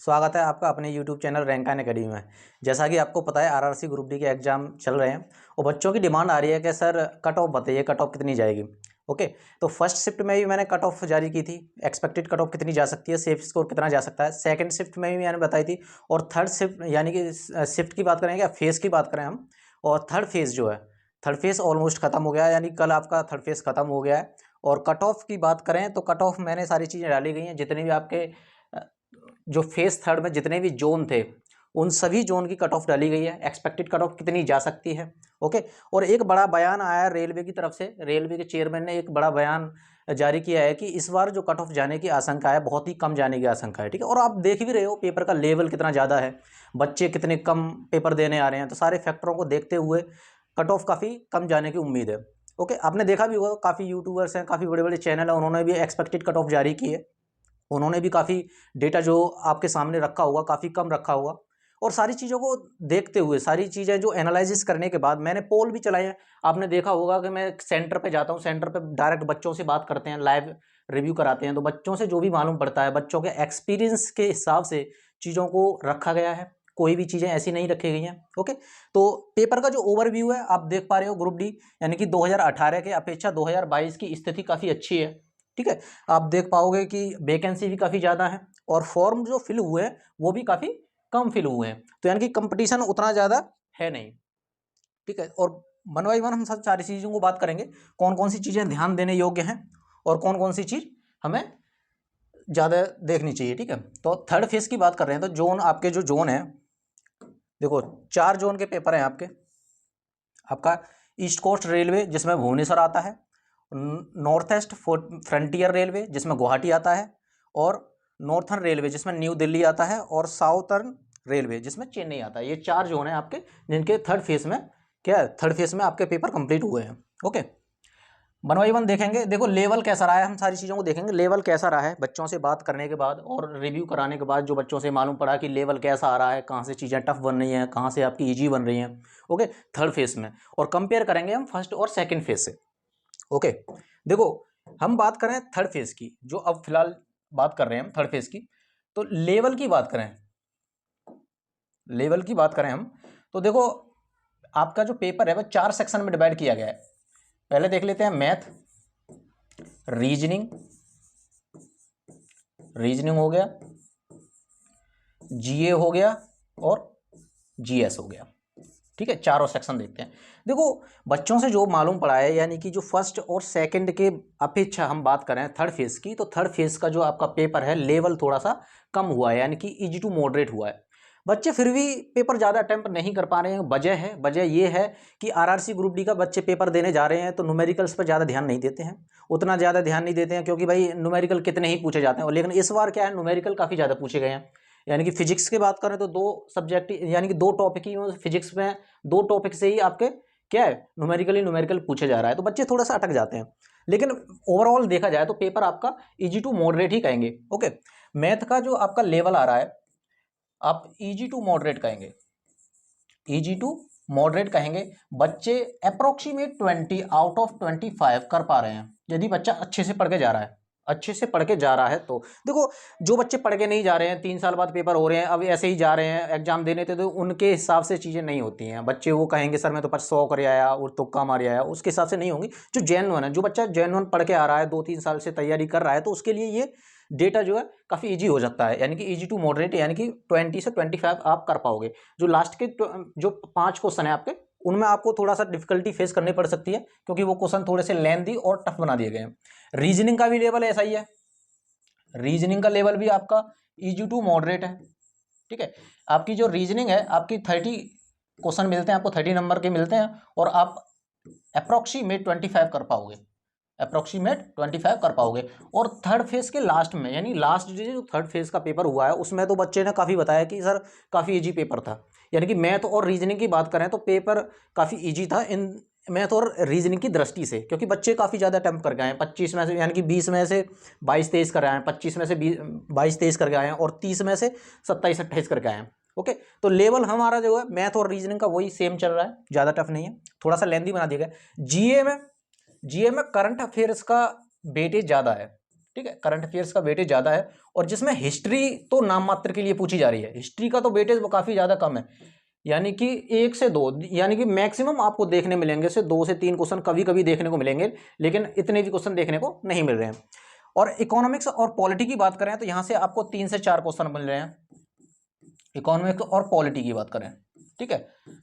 स्वागत है आपका अपने YouTube चैनल रैंक एकेडमी में। जैसा कि आपको पता है आरआरसी ग्रुप डी के एग्जाम चल रहे हैं और बच्चों की डिमांड आ रही है कि सर कट ऑफ बताइए, कट ऑफ कितनी जाएगी। ओके, तो फर्स्ट शिफ्ट में भी मैंने कट ऑफ जारी की थी, एक्सपेक्टेड कट ऑफ कितनी जा सकती है, सेफ स्कोर कितना जा सकता है। सेकंड शिफ्ट में भी मैंने बताई थी और थर्ड शिफ्ट यानी कि शिफ्ट की बात करें या फेज़ की बात करें हम, और थर्ड फेज़ जो है, थर्ड फेज़ ऑलमोस्ट ख़त्म हो गया है, यानी कल आपका थर्ड फेज़ ख़त्म हो गया है। और कट ऑफ की बात करें तो कट ऑफ मैंने सारी चीज़ें डाली गई हैं, जितने भी आपके जो फेज थर्ड में जितने भी जोन थे उन सभी जोन की कट ऑफ डाली गई है, एक्सपेक्टेड कट ऑफ कितनी जा सकती है। ओके, और एक बड़ा बयान आया रेलवे की तरफ से, रेलवे के चेयरमैन ने एक बड़ा बयान जारी किया है कि इस बार जो कट ऑफ जाने की आशंका है बहुत ही कम जाने की आशंका है। ठीक है, और आप देख भी रहे हो पेपर का लेवल कितना ज़्यादा है, बच्चे कितने कम पेपर देने आ रहे हैं, तो सारे फैक्टरों को देखते हुए कट ऑफ काफ़ी कम जाने की उम्मीद है। ओके, आपने देखा भी होगा काफ़ी यूट्यूबर्स हैं, काफ़ी बड़े बड़े चैनल हैं, उन्होंने भी एक्सपेक्टेड कट ऑफ जारी की है। उन्होंने भी काफ़ी डेटा जो आपके सामने रखा हुआ काफ़ी कम रखा हुआ, और सारी चीज़ों को देखते हुए सारी चीज़ें जो एनालिसिस करने के बाद मैंने पोल भी चलाए हैं। आपने देखा होगा कि मैं सेंटर पे जाता हूँ, सेंटर पे डायरेक्ट बच्चों से बात करते हैं, लाइव रिव्यू कराते हैं, तो बच्चों से जो भी मालूम पड़ता है बच्चों के एक्सपीरियंस के हिसाब से चीज़ों को रखा गया है, कोई भी चीज़ें ऐसी नहीं रखी गई हैं। ओके, तो पेपर का जो ओवरव्यू है आप देख पा रहे हो, ग्रुप डी यानी कि 2018 के अपेक्षा 2022 की स्थिति काफ़ी अच्छी है। ठीक है, आप देख पाओगे कि वैकेंसी भी काफ़ी ज़्यादा है और फॉर्म जो फिल हुए हैं वो भी काफ़ी कम फिल हुए हैं, तो यानी कि कंपटीशन उतना ज़्यादा है नहीं। ठीक है, और वन बाई वन हम सब सारी चीज़ों को बात करेंगे, कौन कौन सी चीज़ें ध्यान देने योग्य हैं और कौन कौन सी चीज़ हमें ज़्यादा देखनी चाहिए। ठीक है, तो थर्ड फेज की बात कर रहे हैं, तो जोन आपके जो जोन है, देखो 4 जोन के पेपर हैं आपके। आपका ईस्ट कोस्ट रेलवे जिसमें भुवनेश्वर आता है, नॉर्थ ईस्ट फ्रंटियर रेलवे जिसमें गुवाहाटी आता है, और नॉर्थर्न रेलवे जिसमें न्यू दिल्ली आता है, और साउथर्न रेलवे जिसमें चेन्नई आता है। ये 4 जोन है आपके जिनके थर्ड फेज में क्या है, थर्ड फेज में आपके पेपर कंप्लीट हुए हैं। ओके, वन बाई वन देखेंगे। देखो लेवल कैसा रहा है, हम सारी चीज़ों को देखेंगे, लेवल कैसा रहा है बच्चों से बात करने के बाद और रिव्यू कराने के बाद जो बच्चों से मालूम पड़ा कि लेवल कैसा आ रहा है, कहाँ से चीज़ें टफ बन रही हैं, कहाँ से आपकी ईजी बन रही हैं। ओके, थर्ड फेज में, और कंपेयर करेंगे हम फर्स्ट और सेकेंड फेज से। ओके, देखो हम बात करें थर्ड फेज की, जो अब फिलहाल बात कर रहे हैं हम थर्ड फेज की, तो लेवल की बात करें, लेवल की बात करें हम, तो देखो आपका जो पेपर है वह 4 सेक्शन में डिवाइड किया गया है। पहले देख लेते हैं मैथ, रीजनिंग, रीजनिंग हो गया, जीए हो गया और जीएस हो गया। ठीक है, चारों सेक्शन देखते हैं। देखो बच्चों से जो मालूम पड़ा है, यानी कि जो फर्स्ट और सेकंड के अपेक्षा हम बात करें थर्ड फेज की, तो थर्ड फेज का जो आपका पेपर है लेवल थोड़ा सा कम हुआ है, यानी कि इजी टू मॉडरेट हुआ है। बच्चे फिर भी पेपर ज़्यादा अटेम्प्ट नहीं कर पा रहे हैं। वजह ये है कि आरआरसी ग्रुप डी का बच्चे पेपर देने जा रहे हैं तो न्यूमेरिकल्स पर ज़्यादा ध्यान नहीं देते हैं, उतना ज़्यादा ध्यान नहीं देते हैं, क्योंकि भाई न्यूमेरिकल कितने ही पूछे जाते हैं। लेकिन इस बार क्या है, न्यूमेरिकल काफ़ी ज़्यादा पूछे गए हैं। यानी कि फिजिक्स की बात करें तो 2 सब्जेक्ट यानी कि 2 टॉपिक ही, फिजिक्स में 2 टॉपिक से ही आपके क्या है न्यूमेरिकल पूछे जा रहा है, तो बच्चे थोड़ा सा अटक जाते हैं। लेकिन ओवरऑल देखा जाए तो पेपर आपका इजी टू मॉडरेट ही कहेंगे। ओके, मैथ का जो आपका लेवल आ रहा है आप इजी टू मॉडरेट कहेंगे, इजी टू मॉडरेट कहेंगे। बच्चे अप्रोक्सीमेट 20 आउट ऑफ 25 कर पा रहे हैं, यदि बच्चा अच्छे से पढ़ के जा रहा है, अच्छे से पढ़ के जा रहा है। तो देखो जो बच्चे पढ़ के नहीं जा रहे हैं, 3 साल बाद पेपर हो रहे हैं, अब ऐसे ही जा रहे हैं एग्जाम देने, तो उनके हिसाब से चीज़ें नहीं होती हैं। बच्चे वो कहेंगे सर मैं तो 100 कर आया और तुक्का मार आया, उसके हिसाब से नहीं होंगी। जो जेन्युइन है, जो बच्चा जेन्युइन पढ़ के आ रहा है, 2-3 साल से तैयारी कर रहा है, तो उसके लिए ये डेटा जो है काफ़ी ईजी हो सकता है, यानी कि ईजी टू मॉडरेट, यानी कि 20 से 25 आप कर पाओगे। जो लास्ट के जो 5 क्वेश्चन है आपके, उनमें आपको थोड़ा सा डिफिकल्टी फेस करनी पड़ सकती है, क्योंकि वो क्वेश्चन थोड़े से लेंथी और टफ बना दिए गए हैं। रीजनिंग का भी लेवल ऐसा ही है, रीजनिंग का लेवल भी आपका इजी टू मॉडरेट है। ठीक है, आपकी जो रीजनिंग है आपकी 30 क्वेश्चन मिलते हैं आपको, 30 नंबर के मिलते हैं, और आप अप्रोक्सीमेट 25 कर पाओगे, अप्रोक्सीमेट 25 कर पाओगे। और थर्ड फेज के लास्ट में, यानी लास्ट जो थर्ड फेज का पेपर हुआ है उसमें तो बच्चे ने काफ़ी बताया कि सर काफ़ी इजी पेपर था। यानी कि मैथ और रीजनिंग की बात करें तो पेपर काफ़ी इजी था इन मैथ और रीजनिंग की दृष्टि से, क्योंकि बच्चे काफ़ी ज़्यादा अटैम्प्ट कर गए हैं। 25 में से यानी कि 20 में से 22-23 कर आए हैं, 25 में से 22-23 करके आए हैं, और 30 में से 27-28 करके आए हैं। ओके, तो लेवल हमारा जो है मैथ और रीजनिंग का वही सेम चल रहा है, ज़्यादा टफ नहीं है, थोड़ा सा लेंथी बना दिया गया। जीए में करंट अफेयर्स का वेटेज ज़्यादा है, ठीक है, करंट अफेयर्स का वेटेज ज़्यादा है, और जिसमें हिस्ट्री तो नाम मात्र के लिए पूछी जा रही है, हिस्ट्री का तो वेटेज वो काफ़ी ज़्यादा कम है, यानी कि 1 से 2, यानी कि मैक्सिमम आपको देखने मिलेंगे से 2 से 3 क्वेश्चन कभी कभी देखने को मिलेंगे, लेकिन इतने भी क्वेश्चन देखने को नहीं मिल रहे हैं। और इकोनॉमिक्स और पॉलिटी की बात करें तो यहाँ से आपको 3 से 4 क्वेश्चन मिल रहे हैं, इकोनॉमिक्स और पॉलिटी की बात करें, ठीक है,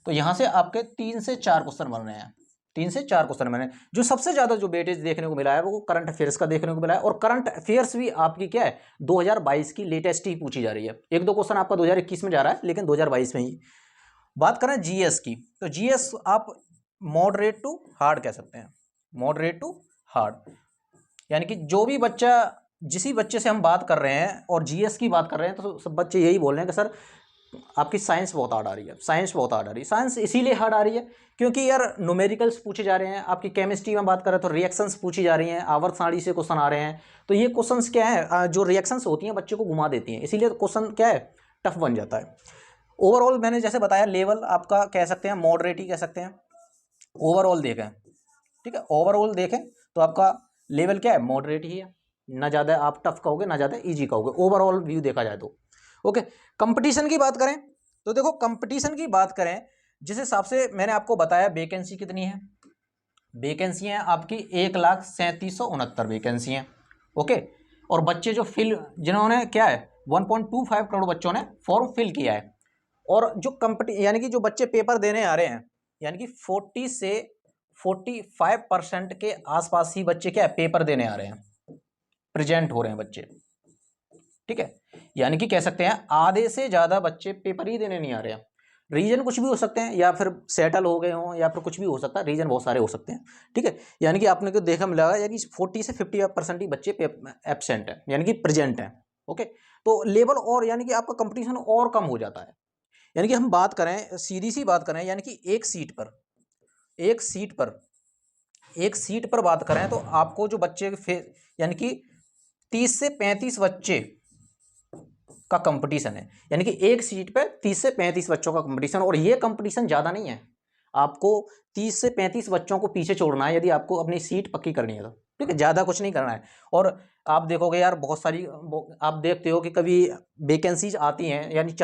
तो यहाँ से आपके 3 से 4 क्वेश्चन बन रहे हैं, 3 से 4 क्वेश्चन मैंने, जो सबसे ज्यादा जो वेटेज देखने को मिला है वो करंट अफेयर्स का देखने को मिला है। और करंट अफेयर्स भी आपकी क्या है, 2022 की लेटेस्ट ही पूछी जा रही है, 1-2 क्वेश्चन आपका 2021 में जा रहा है, लेकिन 2022 में ही। बात करें जीएस की, तो जीएस आप मॉडरेट टू हार्ड कह सकते हैं, मॉडरेट टू हार्ड, यानी कि जो भी बच्चा, जिस बच्चे से हम बात कर रहे हैं और जीएस की बात कर रहे हैं, तो सब बच्चे यही बोल रहे हैं कि सर आपकी साइंस बहुत हार्ड आ रही है, साइंस बहुत हार्ड आ रही है। साइंस इसीलिए हार्ड आ रही है क्योंकि यार न्यूमेरिकल्स पूछे जा रहे हैं, आपकी केमिस्ट्री में बात करें तो रिएक्शंस पूछी जा रही हैं, आवर्त सारणी से क्वेश्चन आ रहे हैं, तो ये क्वेश्चंस क्या है, जो रिएक्शंस होती हैं बच्चे को घुमा देती हैं, इसीलिए क्वेश्चन क्या है, टफ बन जाता है। ओवरऑल मैंने जैसे बताया लेवल आपका कह सकते हैं मॉडरेट ही कह सकते हैं, ओवरऑल देखें, ठीक है, ओवरऑल देखें तो आपका लेवल क्या है, मॉडरेट ही है, ना ज़्यादा आप टफ कहोगे ना ज़्यादा ईजी कहोगे, ओवरऑल व्यू देखा जाए तो। ओके, कंपटीशन की बात करें तो देखो कंपटीशन की बात करें जिस हिसाब से मैंने आपको बताया, वैकेंसी कितनी है, वैकेंसी हैं आपकी 1,37,69 वैकेंसी हैं, ओके, और बच्चे जो फिल, जिन्होंने क्या है 1.25 करोड़ बच्चों ने फॉर्म फिल किया है, और जो यानी कि जो बच्चे पेपर देने आ रहे हैं, यानी कि 40 से 45% के आसपास ही बच्चे क्या है पेपर देने आ रहे हैं, प्रेजेंट हो रहे हैं बच्चे, ठीक है, यानी कि कह सकते हैं आधे से ज़्यादा बच्चे पेपर ही देने नहीं आ रहे हैं। रीजन कुछ भी हो सकते हैं, या फिर सेटल हो गए हों, या फिर कुछ भी हो सकता है, रीजन बहुत सारे हो सकते हैं, ठीक है, यानी कि आपने को देखा मिला यानी 40 से 50% ही बच्चे एब्सेंट हैं, यानी कि प्रेजेंट हैं, ओके, तो लेवल और यानी कि आपका कंपटीशन और कम हो जाता है। यानी कि हम बात करें सीधी सी बात करें, यानी कि एक सीट पर बात करें तो आपको जो बच्चे यानी कि 30 से 35 बच्चे का कंपटीशन है, यानी कि एक सीट पे 30 से 35 बच्चों का कंपटीशन, और ये कंपटीशन ज़्यादा नहीं है, आपको 30 से 35 बच्चों को पीछे छोड़ना है यदि आपको अपनी सीट पक्की करनी है तो, ठीक है, ज़्यादा कुछ नहीं करना है। और आप देखोगे यार बहुत सारी, आप देखते हो कि कभी वैकेंसीज आती हैं, यानी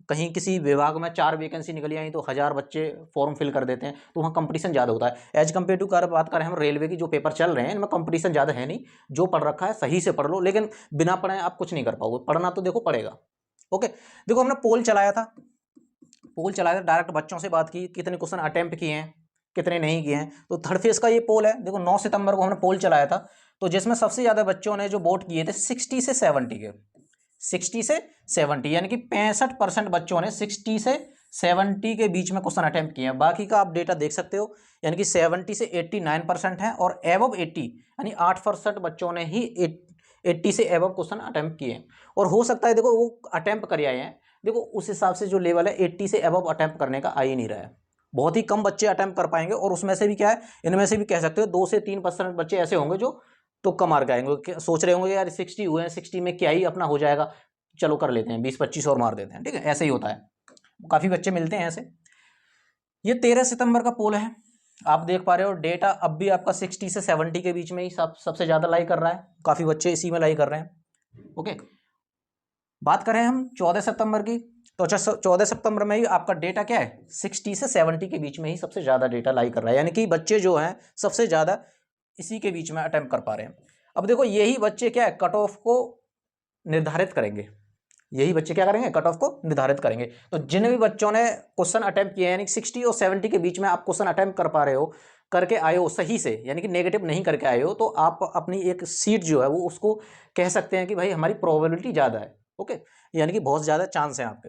कहीं किसी विभाग में 4 वैकेंसी निकली आई तो 1000 बच्चे फॉर्म फिल कर देते हैं, तो वहाँ कंपटीशन ज़्यादा होता है। एज कम्पेयर टू बात करें हम रेलवे की, जो पेपर चल रहे हैं इनमें कंपटीशन ज़्यादा है नहीं, जो पढ़ रखा है सही से पढ़ लो, लेकिन बिना पढ़े आप कुछ नहीं कर पाओगे, पढ़ना तो देखो पड़ेगा। ओके, देखो हमने पोल चलाया था, डायरेक्ट बच्चों से बात की, कितने क्वेश्चन अटेम्प्ट किए हैं कितने नहीं किए हैं, तो थर्ड फेज का ये पोल है। देखो 9 सितंबर को हमने पोल चलाया था, तो जिसमें सबसे ज़्यादा बच्चों ने जो वोट किए थे 60 से 70 के, 60 से 70, यानी कि 65% बच्चों ने 60 से 70 के बीच में क्वेश्चन अटेम्प्ट किए हैं। बाकी का आप डेटा देख सकते हो, यानी कि 70 से 89% है, और एबव 80 यानी 8% बच्चों ने ही 80 से एबव क्वेश्चन अटेम्प्ट किए हैं। और हो सकता है देखो वो अटेम्प्ट कर आए हैं, देखो उस हिसाब से जो लेवल है 80 से एबव अटेम्प्ट करने का आ ही नहीं रहा है, बहुत ही कम बच्चे अटेम्प्ट कर पाएंगे, और उसमें से भी क्या है, इनमें से भी कह सकते हो 2 से 3% बच्चे ऐसे होंगे जो तुक्का मार के आएंगे, सोच रहे होंगे यार 60 हुए हैं, 60 में क्या ही अपना हो जाएगा, चलो कर लेते हैं 20-25 और मार देते हैं, ठीक है, ऐसे ही होता है, काफ़ी बच्चे मिलते हैं ऐसे। ये 13 सितंबर का पोल है, आप देख पा रहे हो डेटा अब भी आपका 60 से 70 के बीच में ही सबसे ज़्यादा लाई कर रहा है, काफ़ी बच्चे इसी में लाई कर रहे हैं। ओके, बात करें हम 14 सितंबर की, तो अच्छा 14 सितंबर में ही आपका डेटा क्या है 60 से 70 के बीच में ही सबसे ज़्यादा डेटा लाई कर रहा है, यानी कि बच्चे जो हैं सबसे ज़्यादा इसी के बीच में अटेम्प्ट कर पा रहे हैं। अब देखो यही बच्चे क्या है कट ऑफ को निर्धारित करेंगे, यही बच्चे क्या करेंगे कट ऑफ को निर्धारित करेंगे। तो जिन भी बच्चों ने क्वेश्चन अटेम्प्ट किए यानी 60 और 70 के बीच में आप क्वेश्चन अटेम्प्ट कर पा रहे हो, करके आए हो सही से, यानी कि नेगेटिव नहीं करके आए हो, तो आप अपनी एक सीट जो है वो उसको कह सकते हैं कि भाई हमारी प्रोबेबिलिटी ज़्यादा है। ओके, यानी कि बहुत ज़्यादा चांस है आपके।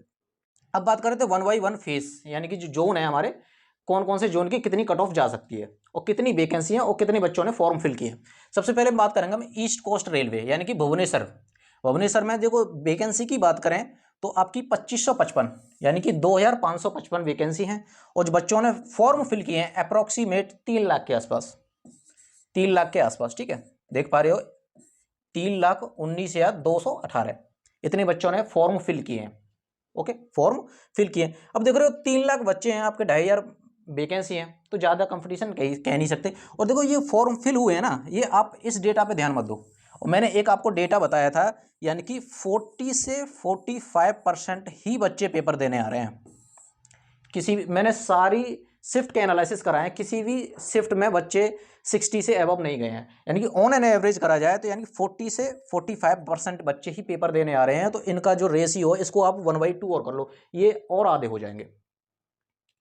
अब बात करें तो 1 बाई 1 फेस, यानी कि जो जोन है हमारे, कौन कौन से जोन की कितनी कट ऑफ जा सकती है और कितनी वैकेंसी है और कितने बच्चों ने फॉर्म फिल किए। सबसे पहले बात करेंगे हम ईस्ट कोस्ट रेलवे, यानी कि भुवनेश्वर में देखो वैकेंसी की बात करें तो आपकी 2555 यानी कि 2555 वैकेंसी हैं, और जो बच्चों ने फॉर्म फिल किए हैं अप्रॉक्सीमेट 3 लाख के आसपास, 3 लाख के आसपास, ठीक है, देख पा रहे हो 3,19,218 इतने बच्चों ने फॉर्म फिल किए हैं। ओके, फॉर्म फिल किए। अब देख रहे हो 3 लाख बच्चे हैं, आपके 2,500 वैकेंसी है, तो ज़्यादा कंपटीशन कह नहीं सकते। और देखो ये फॉर्म फिल हुए हैं ना, ये आप इस डेटा पे ध्यान मत दो, और मैंने एक आपको डेटा बताया था, यानी कि 40 से 45% ही बच्चे पेपर देने आ रहे हैं। किसी भी, मैंने सारी शिफ्ट के एनालिसिस कराए हैं, किसी भी शिफ्ट में बच्चे 60 से अबव नहीं गए हैं, यानी कि ऑन एन एवरेज करा जाए तो यानी कि 40 से 45% बच्चे ही पेपर देने आ रहे हैं। तो इनका जो रेशियो है इसको आप 1/2 और कर लो, ये और आधे हो जाएंगे,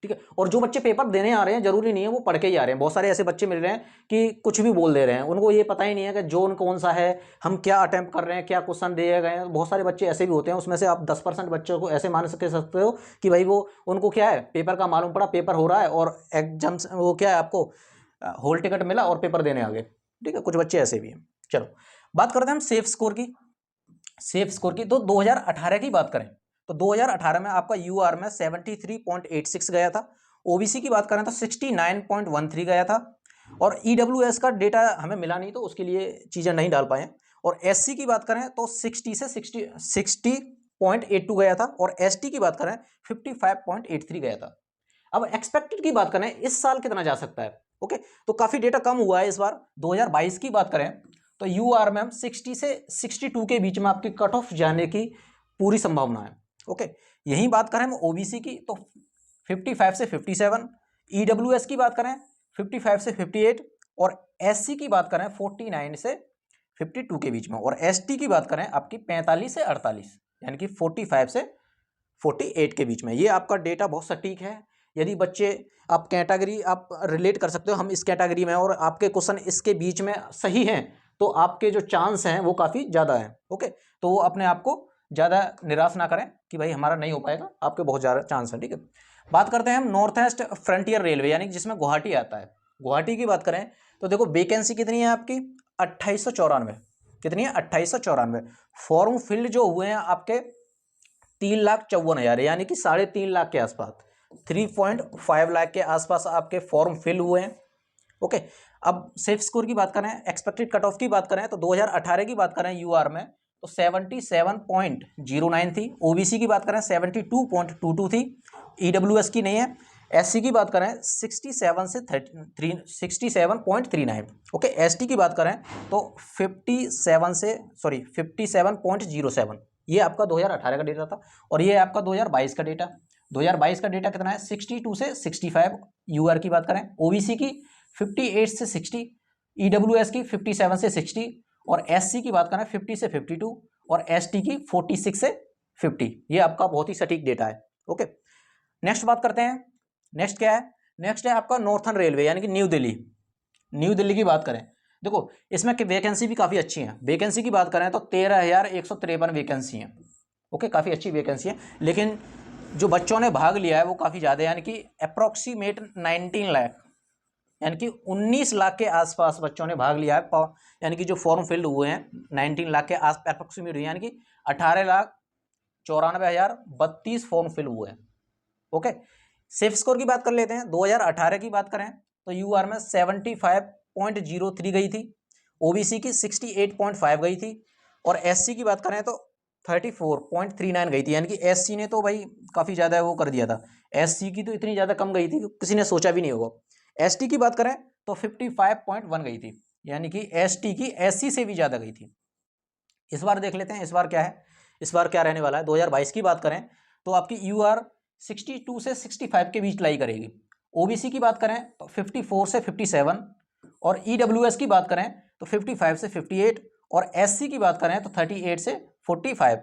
ठीक है। और जो बच्चे पेपर देने आ रहे हैं जरूरी नहीं है वो पढ़ के ही आ रहे हैं, बहुत सारे ऐसे बच्चे मिल रहे हैं कि कुछ भी बोल दे रहे हैं, उनको ये पता ही नहीं है कि जोन कौन सा है, हम क्या अटेम्प्ट कर रहे हैं, क्या क्वेश्चन दिए गए हैं। बहुत सारे बच्चे ऐसे भी होते हैं, उसमें से आप 10% बच्चों को ऐसे मान सकते हो कि भाई वो उनको क्या है, पेपर का मालूम पड़ा, पेपर हो रहा है और एग्जाम वो क्या है, आपको हॉल टिकट मिला और पेपर देने आ गए, ठीक है। कुछ बच्चे ऐसे भी हैं। चलो बात करते हैं हम सेफ स्कोर की। सेफ स्कोर की तो 2018 की बात करें तो 2018 में आपका यूआर में 73.86 गया था। ओबीसी की बात करें तो 69.13 गया था। और ईडब्ल्यूएस का डेटा हमें मिला नहीं तो उसके लिए चीज़ें नहीं डाल पाए। और एससी की बात करें तो 60 से 60.82 गया था। और एसटी की बात करें 55.83 गया था। अब एक्सपेक्टेड की बात करें इस साल कितना जा सकता है, ओके, तो काफ़ी डेटा कम हुआ है इस बार। 2022 की बात करें तो यूआर में हम 60 से 62 के बीच में आपकी कट ऑफ जाने की पूरी संभावना है, ओके। यही बात करें हम ओबीसी की तो 55 से 57, ईडब्ल्यूएस की बात करें 55 से 58 और एससी की बात करें 49 से 52 के बीच में। और एसटी की बात करें आपकी 45 से 48, यानी कि 45 से 48 के बीच में। ये आपका डेटा बहुत सटीक है। यदि बच्चे आप कैटेगरी आप रिलेट कर सकते हो, हम इस कैटेगरी में और आपके क्वेश्चन इसके बीच में सही हैं तो आपके जो चांस हैं वो काफ़ी ज़्यादा हैं, ओके। तो वो अपने आप को ज़्यादा निराश ना करें कि भाई हमारा नहीं हो पाएगा, आपके बहुत ज़्यादा चांस हैं, ठीक है। बात करते हैं हम नॉर्थ ईस्ट फ्रंटियर रेलवे, यानी कि जिसमें गुवाहाटी आता है। गुवाहाटी की बात करें तो देखो वैकेंसी कितनी है आपकी 2894। कितनी है 2894। फॉर्म फिल्ड जो हुए हैं आपके 3,54,000, यानी कि 3.5 लाख के आसपास, 3.5 लाख के आसपास आपके फॉर्म फिल हुए हैं, ओके। अब सेफ स्कोर की बात करें, एक्सपेक्टेड कट ऑफ की बात करें तो 2018 की बात करें यूआर में तो 77.09 थी। ओबीसी की बात करें 72.22 थी। ईडब्ल्यूएस की नहीं है। एससी की बात करें 67 से 67.39, ओके। एसटी की बात करें तो 57.07, ये आपका 2018 का डेटा था। और ये आपका 2022 का डेटा। 2022 का डेटा कितना है 62 से 65 यूआर की बात करें, ओबीसी की 58 से 60, ईडब्ल्यूएस की 57 से 60 और एससी की बात करें 50 से 52 और एसटी की 46 से 50। ये आपका बहुत ही सटीक डेटा है, ओके। नेक्स्ट बात करते हैं। नेक्स्ट क्या है, नेक्स्ट है आपका नॉर्थर्न रेलवे, यानी कि न्यू दिल्ली। न्यू दिल्ली की बात करें देखो इसमें वैकेंसी भी काफ़ी अच्छी है। वैकेंसी की बात करें तो 13,153 वैकेंसी हैं, ओके, काफ़ी अच्छी वैकेंसी है। लेकिन जो बच्चों ने भाग लिया है वो काफ़ी ज़्यादा है, यानी कि अप्रॉक्सीमेट 19 लाख, यानी कि 19 लाख के आसपास बच्चों ने भाग लिया है। यानी कि जो फॉर्म फिल्ड हुए हैं 19 लाख के आस अप्रॉक्सीमेट, यानी कि 18,94,032 फॉर्म फिल हुए हैं, ओके। सेफ स्कोर की बात कर लेते हैं। 2018 की बात करें तो यूआर में 75.03 गई थी। ओबीसी की 68.5 गई थी। और एससी की बात करें तो 34.39 गई थी, यानी कि एससी ने तो भाई काफ़ी ज़्यादा वो कर दिया था। एससी की तो इतनी ज़्यादा कम गई थी कि किसी ने सोचा भी नहीं होगा। एसटी की बात करें तो 55.1 गई थी, यानी कि एसटी की एससी से भी ज़्यादा गई थी। इस बार देख लेते हैं इस बार क्या है, इस बार क्या रहने वाला है। 2022 की बात करें तो आपकी यूआर 62 से 65 के बीच लाई करेगी। ओबीसी की बात करें तो 54 से 57 और ईडब्ल्यूएस की बात करें तो 55 से 58 और एससी की बात करें तो 38 से 45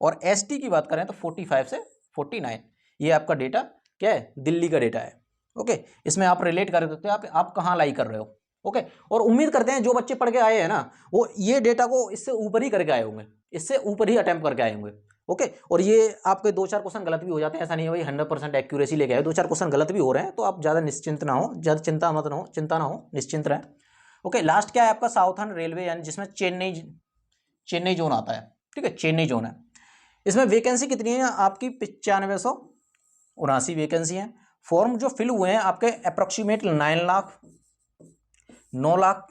और एसटी की बात करें तो 45 से 49। ये आपका डेटा क्या है, दिल्ली का डेटा है, ओके। इसमें आप रिलेट कर सकते हो आप कहाँ लाई कर रहे हो, ओके। और उम्मीद करते हैं जो बच्चे पढ़ के आए हैं ना वो ये डेटा को इससे ऊपर ही करके आए होंगे, इससे ऊपर ही अटेम्प्ट करके आए होंगे, ओके। और ये आपके 2-4 क्वेश्चन गलत भी हो जाते हैं, ऐसा नहीं है भाई 100% एक्यूरेसी लेके आए, 2-4 क्वेश्चन गलत भी हो रहे हैं तो आप ज़्यादा निश्चिंत ना हो, ज़्यादा चिंता ना हो, निश्चिंत रहें, ओके। लास्ट क्या है आपका साउथर्न रेलवे, यानी जिसमें चेन्नई जोन आता है, ठीक है, चेन्नई जोन है। इसमें वैकेंसी कितनी है आपकी 9579 वैकेंसी है। फॉर्म जो फिल हुए हैं आपके अप्रोक्सीमेट 9 लाख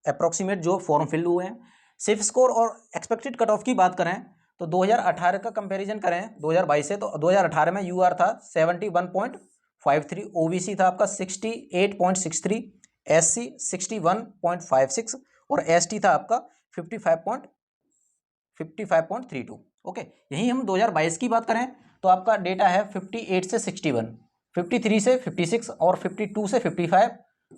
अप्रोक्सीमेट जो फॉर्म फिल हुए हैं। सेफ स्कोर और एक्सपेक्टेड कट ऑफ की बात करें तो 2018 का कंपैरिजन करें 2022 से तो 2018 में यूआर था 71.53, ओबीसी था आपका 68.63, एससी 61.56 और एसटी था आपका 55.32। ओके, यहीं हम 2022 की बात करें तो आपका डेटा है 58 से 61, 53 से 56 और 52 से 55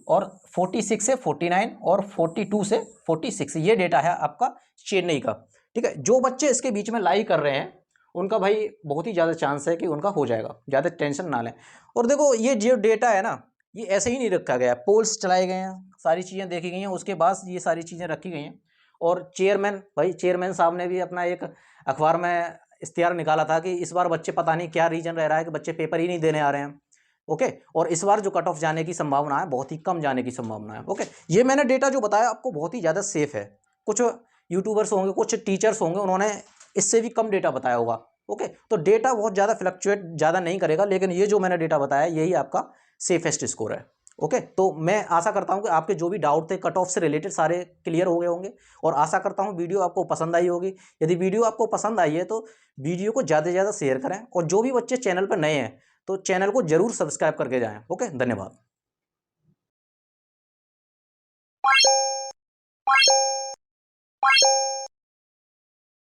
और 46 से 49 और 42 से 46, ये डेटा है आपका चेन्नई का। ठीक है, जो बच्चे इसके बीच में लाई कर रहे हैं उनका भाई बहुत ही ज़्यादा चांस है कि उनका हो जाएगा, ज़्यादा टेंशन ना लें। और देखो ये जो डेटा है ना, ये ऐसे ही नहीं रखा गया, पोल्स चलाए गए हैं, सारी चीज़ें देखी गई हैं, उसके बाद ये सारी चीज़ें रखी गई हैं। और चेयरमैन साहब ने भी अपना एक अखबार में इश्तिहार निकाला था कि इस बार बच्चे, पता नहीं क्या रीजन रह रहा है कि बच्चे पेपर ही नहीं देने आ रहे हैं। ओके, और इस बार जो कट ऑफ जाने की संभावना है बहुत ही कम जाने की संभावना है। ओके, ये मैंने डेटा जो बताया आपको बहुत ही ज़्यादा सेफ है। कुछ यूट्यूबर्स होंगे, कुछ टीचर्स होंगे, उन्होंने इससे भी कम डेटा बताया होगा। ओके, तो डेटा बहुत ज़्यादा फ्लक्चुएट ज़्यादा नहीं करेगा, लेकिन ये जो मैंने डेटा बताया यही आपका सेफेस्ट स्कोर है। ओके, तो मैं आशा करता हूं कि आपके जो भी डाउट थे कट ऑफ से रिलेटेड सारे क्लियर हो गए होंगे, और आशा करता हूं वीडियो आपको पसंद आई होगी। यदि वीडियो आपको पसंद आई है तो वीडियो को ज़्यादा से ज़्यादा शेयर करें, और जो भी बच्चे चैनल पर नए हैं तो चैनल को जरूर सब्सक्राइब करके जाएं। ओके, धन्यवाद।